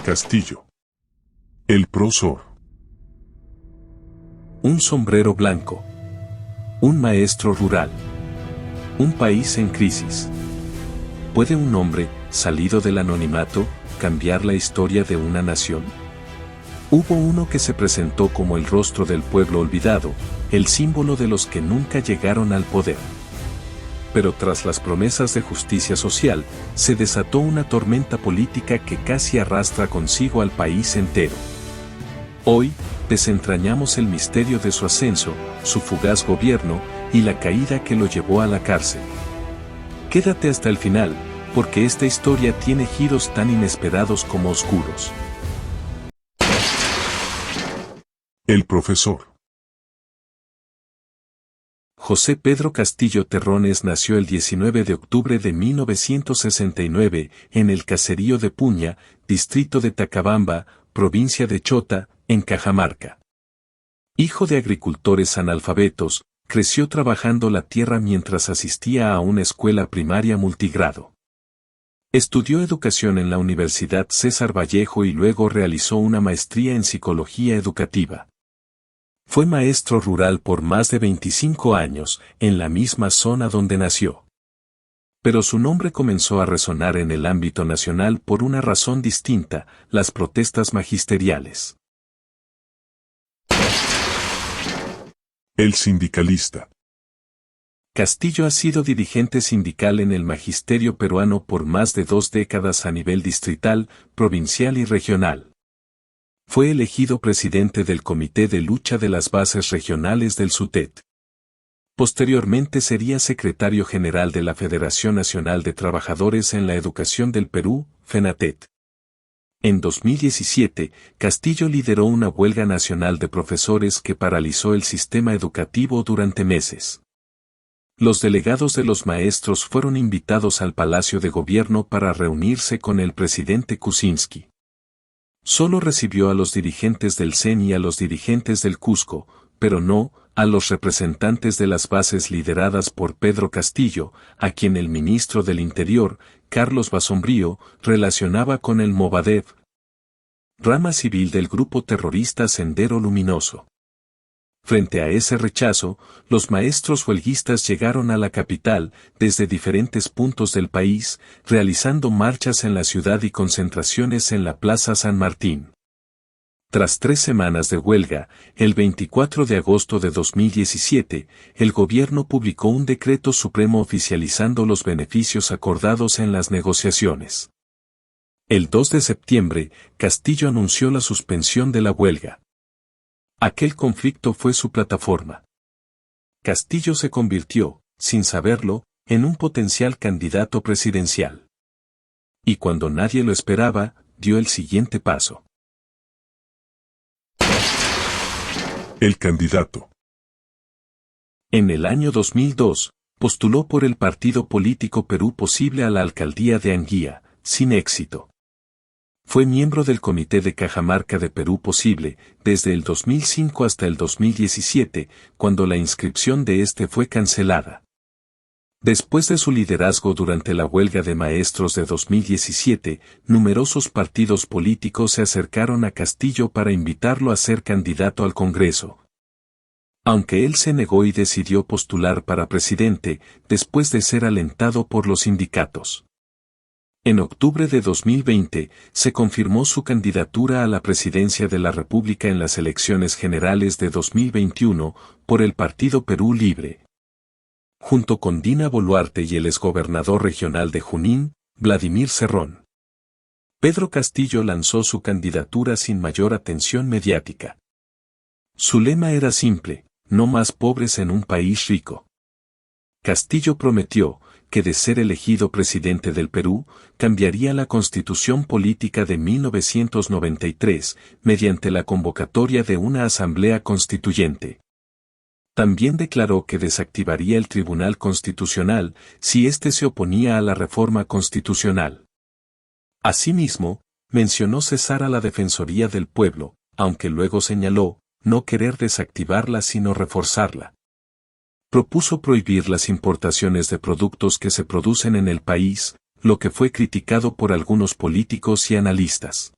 Castillo. El prócer. Un sombrero blanco. Un maestro rural. Un país en crisis. ¿Puede un hombre, salido del anonimato, cambiar la historia de una nación? Hubo uno que se presentó como el rostro del pueblo olvidado, el símbolo de los que nunca llegaron al poder. Pero tras las promesas de justicia social, se desató una tormenta política que casi arrastra consigo al país entero. Hoy, desentrañamos el misterio de su ascenso, su fugaz gobierno y la caída que lo llevó a la cárcel. Quédate hasta el final, porque esta historia tiene giros tan inesperados como oscuros. El profesor. José Pedro Castillo Terrones nació el 19 de octubre de 1969 en el caserío de Puña, distrito de Tacabamba, provincia de Chota, en Cajamarca. Hijo de agricultores analfabetos, creció trabajando la tierra mientras asistía a una escuela primaria multigrado. Estudió educación en la Universidad César Vallejo y luego realizó una maestría en psicología educativa. Fue maestro rural por más de 25 años, en la misma zona donde nació. Pero su nombre comenzó a resonar en el ámbito nacional por una razón distinta: las protestas magisteriales. El sindicalista. Castillo ha sido dirigente sindical en el magisterio peruano por más de 2 décadas a nivel distrital, provincial y regional. Fue elegido presidente del Comité de Lucha de las Bases Regionales del SUTET. Posteriormente sería secretario general de la Federación Nacional de Trabajadores en la Educación del Perú, FENATET. En 2017, Castillo lideró una huelga nacional de profesores que paralizó el sistema educativo durante meses. Los delegados de los maestros fueron invitados al Palacio de Gobierno para reunirse con el presidente Kuczynski. Solo recibió a los dirigentes del CEN y a los dirigentes del Cusco, pero no a los representantes de las bases lideradas por Pedro Castillo, a quien el ministro del Interior, Carlos Basombrío, relacionaba con el Movadef, rama civil del grupo terrorista Sendero Luminoso. Frente a ese rechazo, los maestros huelguistas llegaron a la capital desde diferentes puntos del país, realizando marchas en la ciudad y concentraciones en la Plaza San Martín. Tras 3 semanas de huelga, el 24 de agosto de 2017, el gobierno publicó un decreto supremo oficializando los beneficios acordados en las negociaciones. El 2 de septiembre, Castillo anunció la suspensión de la huelga. Aquel conflicto fue su plataforma. Castillo se convirtió, sin saberlo, en un potencial candidato presidencial. Y cuando nadie lo esperaba, dio el siguiente paso. El candidato. En el año 2002, postuló por el partido político Perú Posible a la alcaldía de Anguía, sin éxito. Fue miembro del Comité de Cajamarca de Perú Posible, desde el 2005 hasta el 2017, cuando la inscripción de este fue cancelada. Después de su liderazgo durante la huelga de maestros de 2017, numerosos partidos políticos se acercaron a Castillo para invitarlo a ser candidato al Congreso. Aunque él se negó y decidió postular para presidente, después de ser alentado por los sindicatos. En octubre de 2020, se confirmó su candidatura a la presidencia de la República en las elecciones generales de 2021, por el Partido Perú Libre. Junto con Dina Boluarte y el exgobernador regional de Junín, Vladimir Cerrón. Pedro Castillo lanzó su candidatura sin mayor atención mediática. Su lema era simple: no más pobres en un país rico. Castillo prometió que de ser elegido presidente del Perú, cambiaría la constitución política de 1993, mediante la convocatoria de una asamblea constituyente. También declaró que desactivaría el Tribunal Constitucional si éste se oponía a la reforma constitucional. Asimismo, mencionó cesar a la Defensoría del Pueblo, aunque luego señaló no querer desactivarla sino reforzarla. Propuso prohibir las importaciones de productos que se producen en el país, lo que fue criticado por algunos políticos y analistas.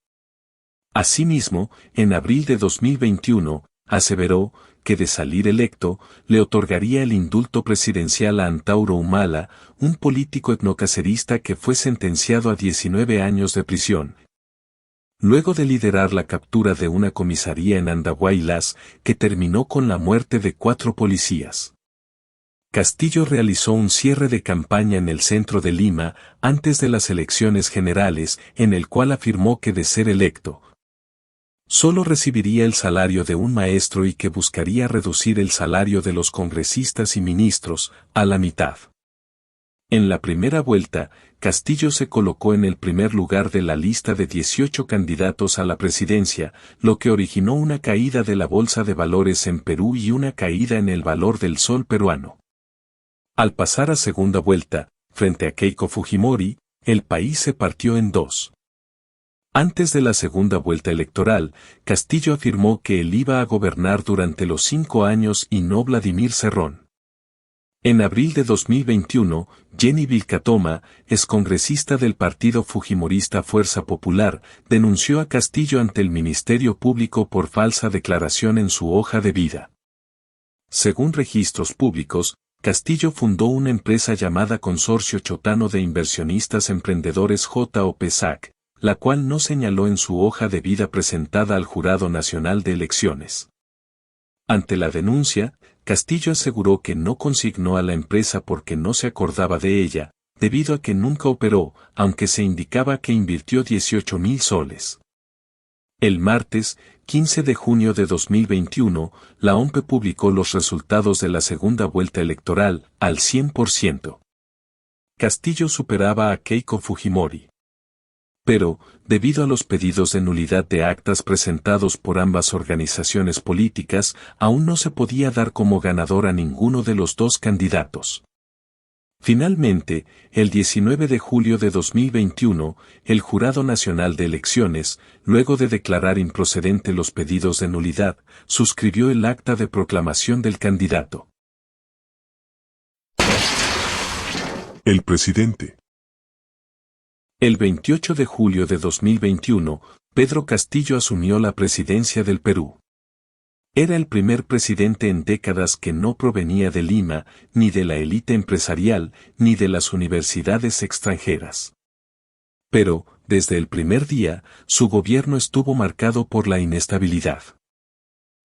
Asimismo, en abril de 2021, aseveró que de salir electo, le otorgaría el indulto presidencial a Antauro Humala, un político etnocacerista que fue sentenciado a 19 años de prisión. Luego de liderar la captura de una comisaría en Andahuaylas, que terminó con la muerte de 4 policías. Castillo realizó un cierre de campaña en el centro de Lima, antes de las elecciones generales, en el cual afirmó que de ser electo, solo recibiría el salario de un maestro y que buscaría reducir el salario de los congresistas y ministros a la mitad. En la primera vuelta, Castillo se colocó en el primer lugar de la lista de 18 candidatos a la presidencia, lo que originó una caída de la bolsa de valores en Perú y una caída en el valor del sol peruano. Al pasar a segunda vuelta, frente a Keiko Fujimori, el país se partió en dos. Antes de la segunda vuelta electoral, Castillo afirmó que él iba a gobernar durante los 5 años y no Vladimir Cerrón. En abril de 2021, Jenny Vilcatoma, excongresista del partido fujimorista Fuerza Popular, denunció a Castillo ante el Ministerio Público por falsa declaración en su hoja de vida. Según registros públicos, Castillo fundó una empresa llamada Consorcio Chotano de Inversionistas Emprendedores JOPSAC, la cual no señaló en su hoja de vida presentada al Jurado Nacional de Elecciones. Ante la denuncia, Castillo aseguró que no consignó a la empresa porque no se acordaba de ella, debido a que nunca operó, aunque se indicaba que invirtió 18.000 soles. El martes, 15 de junio de 2021, la OMPE publicó los resultados de la segunda vuelta electoral, al 100%. Castillo superaba a Keiko Fujimori. Pero, debido a los pedidos de nulidad de actas presentados por ambas organizaciones políticas, aún no se podía dar como ganador a ninguno de los dos candidatos. Finalmente, el 19 de julio de 2021, el Jurado Nacional de Elecciones, luego de declarar improcedente los pedidos de nulidad, suscribió el acta de proclamación del candidato. El presidente. El 28 de julio de 2021, Pedro Castillo asumió la presidencia del Perú. Era el primer presidente en décadas que no provenía de Lima, ni de la élite empresarial, ni de las universidades extranjeras. Pero, desde el primer día, su gobierno estuvo marcado por la inestabilidad.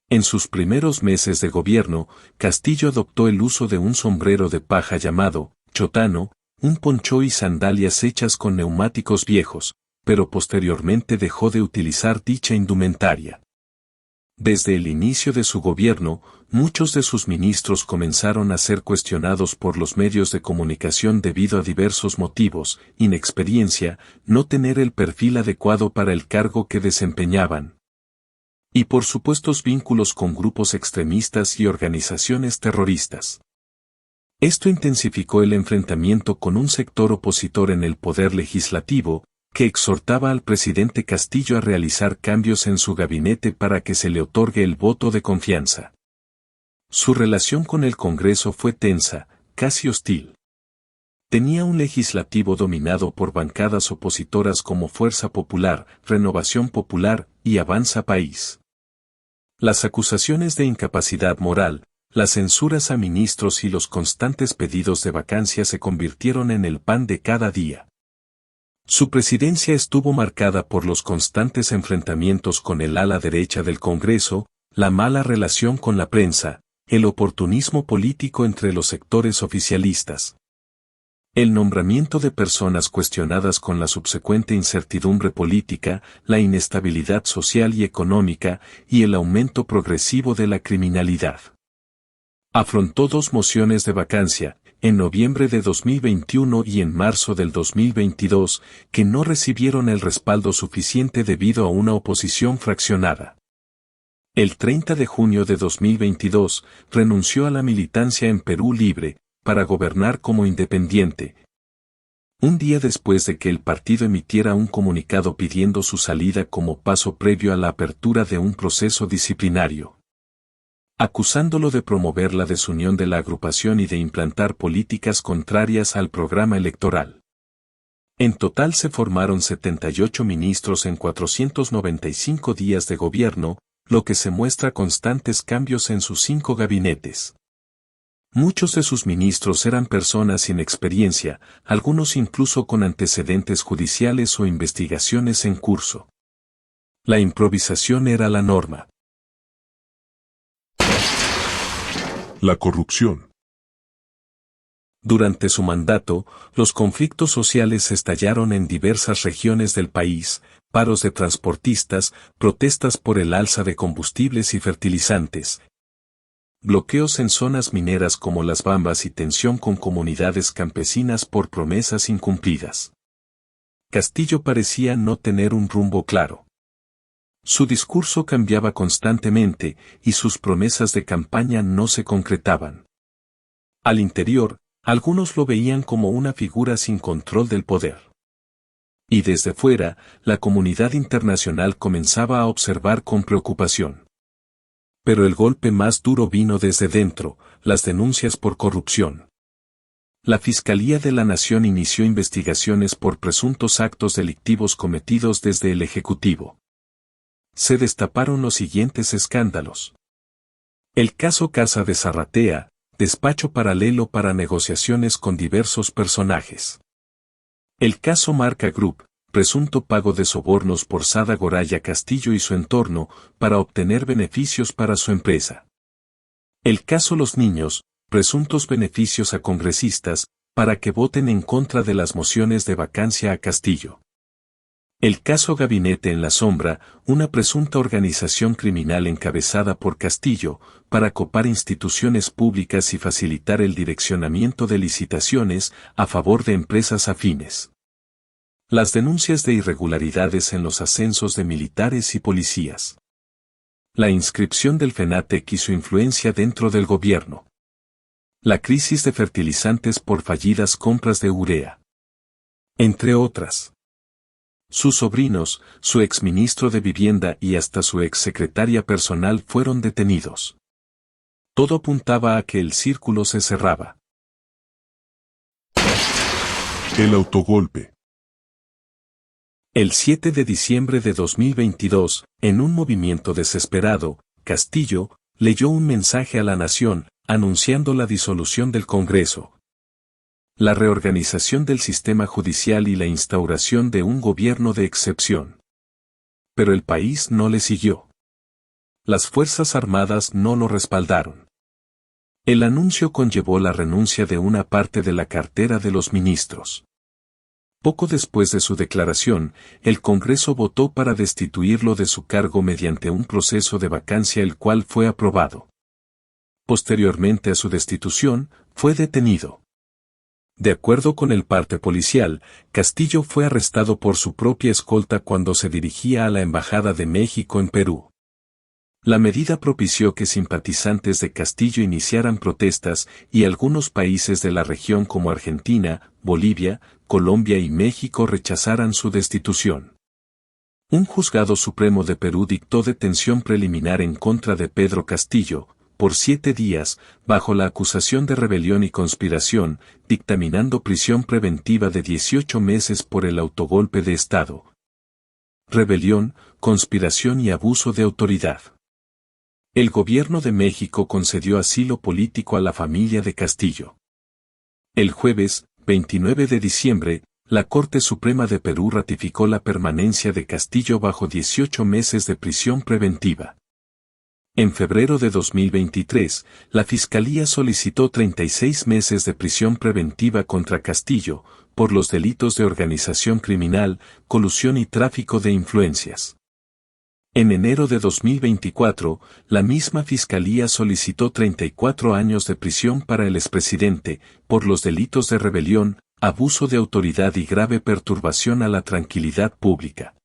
En sus primeros meses de gobierno, Castillo adoptó el uso de un sombrero de paja llamado chotano, un poncho y sandalias hechas con neumáticos viejos, pero posteriormente dejó de utilizar dicha indumentaria. Desde el inicio de su gobierno, muchos de sus ministros comenzaron a ser cuestionados por los medios de comunicación debido a diversos motivos: inexperiencia, no tener el perfil adecuado para el cargo que desempeñaban, y por supuestos vínculos con grupos extremistas y organizaciones terroristas. Esto intensificó el enfrentamiento con un sector opositor en el poder legislativo, que exhortaba al presidente Castillo a realizar cambios en su gabinete para que se le otorgue el voto de confianza. Su relación con el Congreso fue tensa, casi hostil. Tenía un legislativo dominado por bancadas opositoras como Fuerza Popular, Renovación Popular y Avanza País. Las acusaciones de incapacidad moral, las censuras a ministros y los constantes pedidos de vacancia se convirtieron en el pan de cada día. Su presidencia estuvo marcada por los constantes enfrentamientos con el ala derecha del Congreso, la mala relación con la prensa, el oportunismo político entre los sectores oficialistas, el nombramiento de personas cuestionadas con la subsecuente incertidumbre política, la inestabilidad social y económica, y el aumento progresivo de la criminalidad. Afrontó 2 mociones de vacancia, en noviembre de 2021 y en marzo del 2022, que no recibieron el respaldo suficiente debido a una oposición fraccionada. El 30 de junio de 2022, renunció a la militancia en Perú Libre, para gobernar como independiente. Un día después de que el partido emitiera un comunicado pidiendo su salida como paso previo a la apertura de un proceso disciplinario, acusándolo de promover la desunión de la agrupación y de implantar políticas contrarias al programa electoral. En total se formaron 78 ministros en 495 días de gobierno, lo que se muestra constantes cambios en sus 5 gabinetes. Muchos de sus ministros eran personas sin experiencia, algunos incluso con antecedentes judiciales o investigaciones en curso. La improvisación era la norma. La corrupción. Durante su mandato, los conflictos sociales estallaron en diversas regiones del país, paros de transportistas, protestas por el alza de combustibles y fertilizantes, bloqueos en zonas mineras como Las Bambas y tensión con comunidades campesinas por promesas incumplidas. Castillo parecía no tener un rumbo claro. Su discurso cambiaba constantemente y sus promesas de campaña no se concretaban. Al interior, algunos lo veían como una figura sin control del poder. Y desde fuera, la comunidad internacional comenzaba a observar con preocupación. Pero el golpe más duro vino desde dentro, las denuncias por corrupción. La Fiscalía de la Nación inició investigaciones por presuntos actos delictivos cometidos desde el Ejecutivo. Se destaparon los siguientes escándalos. El caso Casa de Zarratea, despacho paralelo para negociaciones con diversos personajes. El caso Marca Group, presunto pago de sobornos por Sada Goraya Castillo y su entorno para obtener beneficios para su empresa. El caso Los Niños, presuntos beneficios a congresistas para que voten en contra de las mociones de vacancia a Castillo. El caso Gabinete en la Sombra, una presunta organización criminal encabezada por Castillo, para copar instituciones públicas y facilitar el direccionamiento de licitaciones a favor de empresas afines. Las denuncias de irregularidades en los ascensos de militares y policías. La inscripción del FENATEC y su influencia dentro del gobierno. La crisis de fertilizantes por fallidas compras de urea. Entre otras. Sus sobrinos, su exministro de Vivienda y hasta su exsecretaria personal fueron detenidos. Todo apuntaba a que el círculo se cerraba. El autogolpe. El 7 de diciembre de 2022, en un movimiento desesperado, Castillo leyó un mensaje a la nación, anunciando la disolución del Congreso, la reorganización del sistema judicial y la instauración de un gobierno de excepción. Pero el país no le siguió. Las Fuerzas Armadas no lo respaldaron. El anuncio conllevó la renuncia de una parte de la cartera de los ministros. Poco después de su declaración, el Congreso votó para destituirlo de su cargo mediante un proceso de vacancia el cual fue aprobado. Posteriormente a su destitución, fue detenido. De acuerdo con el parte policial, Castillo fue arrestado por su propia escolta cuando se dirigía a la Embajada de México en Perú. La medida propició que simpatizantes de Castillo iniciaran protestas y algunos países de la región como Argentina, Bolivia, Colombia y México rechazaran su destitución. Un juzgado supremo de Perú dictó detención preliminar en contra de Pedro Castillo, por 7 días, bajo la acusación de rebelión y conspiración, dictaminando prisión preventiva de 18 meses por el autogolpe de Estado. Rebelión, conspiración y abuso de autoridad. El gobierno de México concedió asilo político a la familia de Castillo. El jueves, 29 de diciembre, la Corte Suprema de Perú ratificó la permanencia de Castillo bajo 18 meses de prisión preventiva. En febrero de 2023, la Fiscalía solicitó 36 meses de prisión preventiva contra Castillo, por los delitos de organización criminal, colusión y tráfico de influencias. En enero de 2024, la misma Fiscalía solicitó 34 años de prisión para el expresidente, por los delitos de rebelión, abuso de autoridad y grave perturbación a la tranquilidad pública.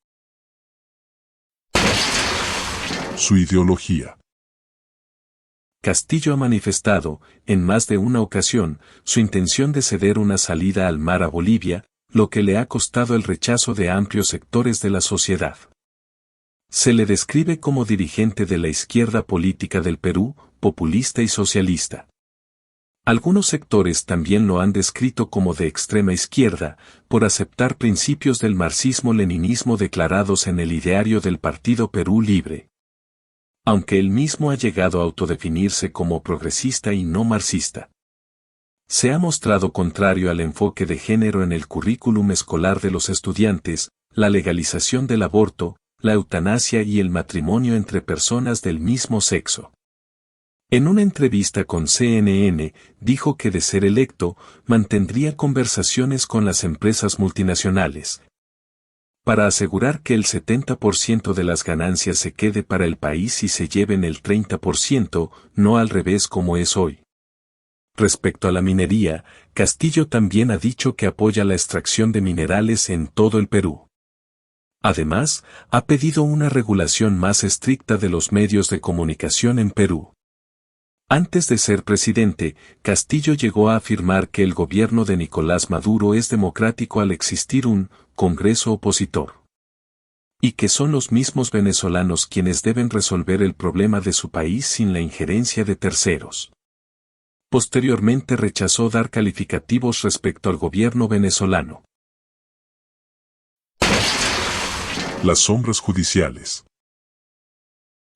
Su ideología. Castillo ha manifestado, en más de una ocasión, su intención de ceder una salida al mar a Bolivia, lo que le ha costado el rechazo de amplios sectores de la sociedad. Se le describe como dirigente de la izquierda política del Perú, populista y socialista. Algunos sectores también lo han descrito como de extrema izquierda, por aceptar principios del marxismo-leninismo declarados en el ideario del Partido Perú Libre. Aunque él mismo ha llegado a autodefinirse como progresista y no marxista. Se ha mostrado contrario al enfoque de género en el currículum escolar de los estudiantes, la legalización del aborto, la eutanasia y el matrimonio entre personas del mismo sexo. En una entrevista con CNN, dijo que de ser electo, mantendría conversaciones con las empresas multinacionales para asegurar que el 70% de las ganancias se quede para el país y se lleven el 30%, no al revés como es hoy. Respecto a la minería, Castillo también ha dicho que apoya la extracción de minerales en todo el Perú. Además, ha pedido una regulación más estricta de los medios de comunicación en Perú. Antes de ser presidente, Castillo llegó a afirmar que el gobierno de Nicolás Maduro es democrático al existir un Congreso opositor. Y que son los mismos venezolanos quienes deben resolver el problema de su país sin la injerencia de terceros. Posteriormente rechazó dar calificativos respecto al gobierno venezolano. Las sombras judiciales.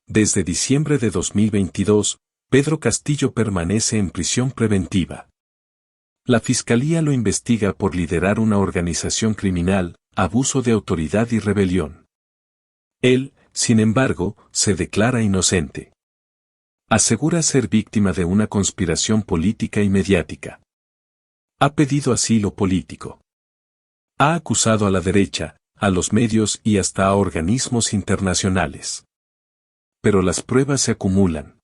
Desde diciembre de 2022, Pedro Castillo permanece en prisión preventiva. La Fiscalía lo investiga por liderar una organización criminal, abuso de autoridad y rebelión. Él, sin embargo, se declara inocente. Asegura ser víctima de una conspiración política y mediática. Ha pedido asilo político. Ha acusado a la derecha, a los medios y hasta a organismos internacionales. Pero las pruebas se acumulan.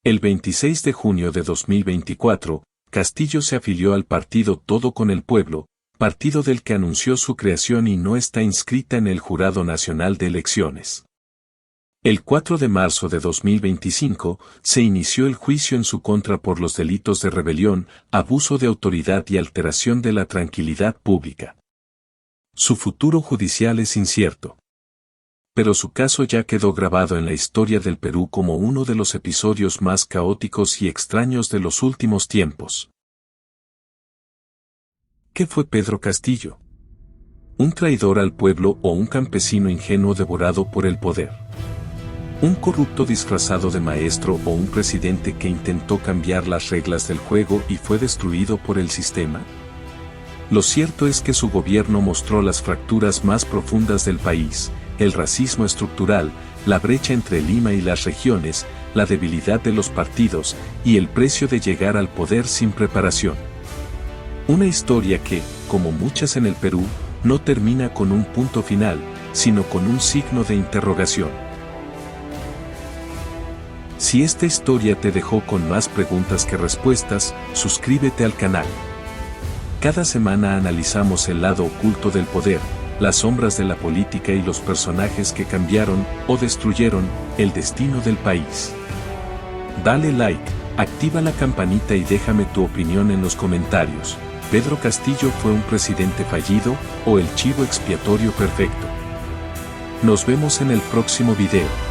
El 26 de junio de 2024, Castillo se afilió al partido Todo con el Pueblo, partido del que anunció su creación y no está inscrita en el Jurado Nacional de Elecciones. El 4 de marzo de 2025, se inició el juicio en su contra por los delitos de rebelión, abuso de autoridad y alteración de la tranquilidad pública. Su futuro judicial es incierto. Pero su caso ya quedó grabado en la historia del Perú como uno de los episodios más caóticos y extraños de los últimos tiempos. ¿Qué fue Pedro Castillo? ¿Un traidor al pueblo o un campesino ingenuo devorado por el poder? ¿Un corrupto disfrazado de maestro o un presidente que intentó cambiar las reglas del juego y fue destruido por el sistema? Lo cierto es que su gobierno mostró las fracturas más profundas del país, el racismo estructural, la brecha entre Lima y las regiones, la debilidad de los partidos y el precio de llegar al poder sin preparación. Una historia que, como muchas en el Perú, no termina con un punto final, sino con un signo de interrogación. Si esta historia te dejó con más preguntas que respuestas, suscríbete al canal. Cada semana analizamos el lado oculto del poder, las sombras de la política y los personajes que cambiaron o destruyeron el destino del país. Dale like, activa la campanita y déjame tu opinión en los comentarios. ¿Pedro Castillo fue un presidente fallido o el chivo expiatorio perfecto? Nos vemos en el próximo video.